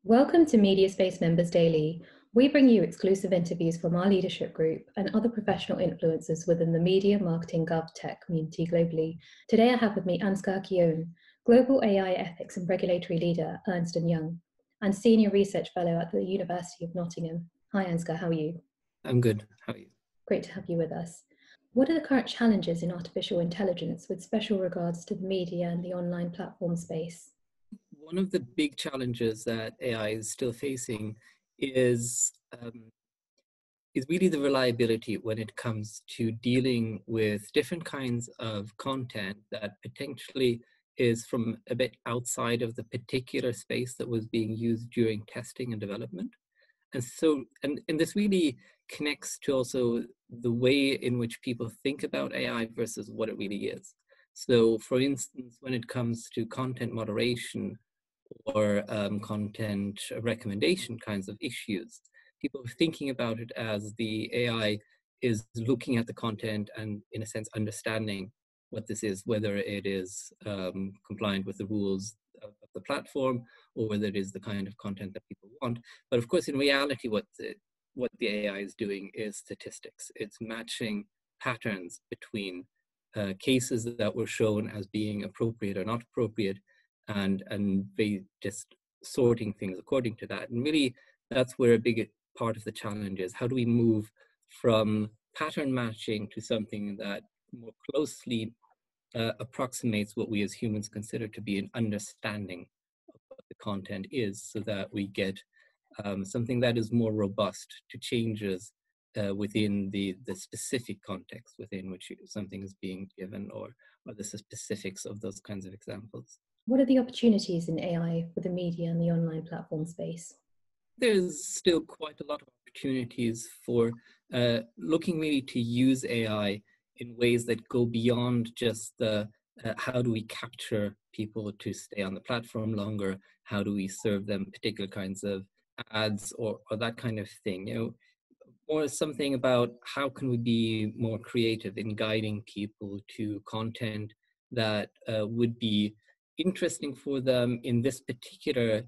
Welcome to Mediaspace Members Daily. We bring you exclusive interviews from our leadership group and other professional influencers within the media, marketing, gov tech community globally. Today I have with me Ansgar, Global AI Ethics and Regulatory Leader, Ernst & Young, and Senior Research Fellow at the University of Nottingham. Hi Ansgar, how are you? I'm good. How are you? Great to have you with us. What are the current challenges in artificial intelligence with special regards to the media and the online platform space? One of the big challenges that AI is still facing is really the reliability when it comes to dealing with different kinds of content that potentially is from a bit outside of the particular space that was being used during testing and development. And so, and this really connects to also the way in which people think about AI versus what it really is. So, for instance, when it comes to content moderation or content recommendation kinds of issues, people are thinking about it as the AI is looking at the content and, in a sense, understanding what this is, whether it is compliant with the rules of the platform or whether it is the kind of content that people want. But of course, in reality, what the AI is doing is statistics. It's matching patterns between cases that were shown as being appropriate or not appropriate, and they just sorting things according to that. And really, that's where a big part of the challenge is. How do we move from pattern matching to something that more closely approximates what we as humans consider to be an understanding of what the content is, so that we get something that is more robust to changes within the specific context within which something is being given, or the specifics of those kinds of examples. What are the opportunities in AI for the media and the online platform space? There's still quite a lot of opportunities for looking really to use AI in ways that go beyond just the how do we capture people to stay on the platform longer? How do we serve them particular kinds of ads or that kind of thing? You know, more something about how can we be more creative in guiding people to content that would be interesting for them in this particular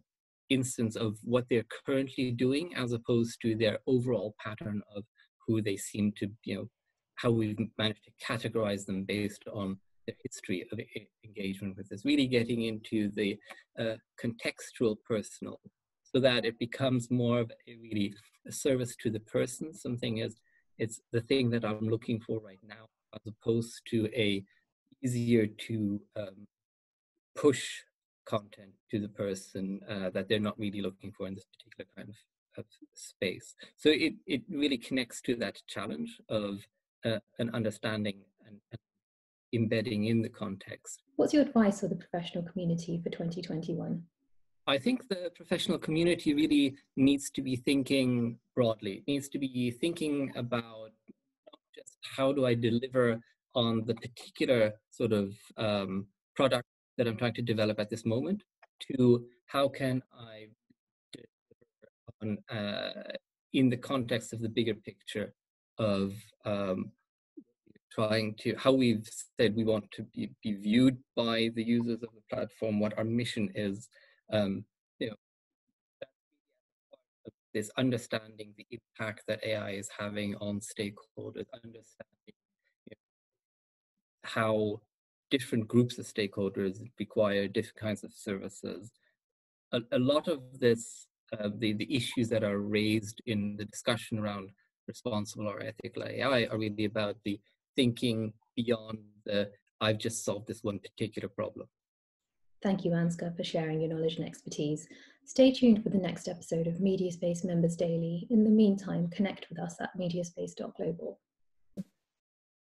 instance of what they're currently doing, as opposed to their overall pattern of who they seem to, how we've managed to categorize them based on their history of engagement with this, really getting into the contextual personal, so that it becomes more of a service to the person. Something is, it's the thing that I'm looking for right now, as opposed to a easier to push content to the person that they're not really looking for in this particular kind of space. So it really connects to that challenge of an understanding and embedding in the context. What's your advice for the professional community for 2021? I think the professional community really needs to be thinking broadly. It needs to be thinking about not just how do I deliver on the particular sort of product that I'm trying to develop at this moment, to how can I deliver on in the context of the bigger picture of trying to, how we've said we want to be viewed by the users of the platform, what our mission is, this understanding the impact that AI is having on stakeholders, understanding how different groups of stakeholders require different kinds of services. A lot of this, the issues that are raised in the discussion around responsible or ethical AI are really about the thinking beyond the, I've just solved this one particular problem. Thank you, Ansgar, for sharing your knowledge and expertise. Stay tuned for the next episode of Mediaspace Members Daily. In the meantime, connect with us at mediaspace.global.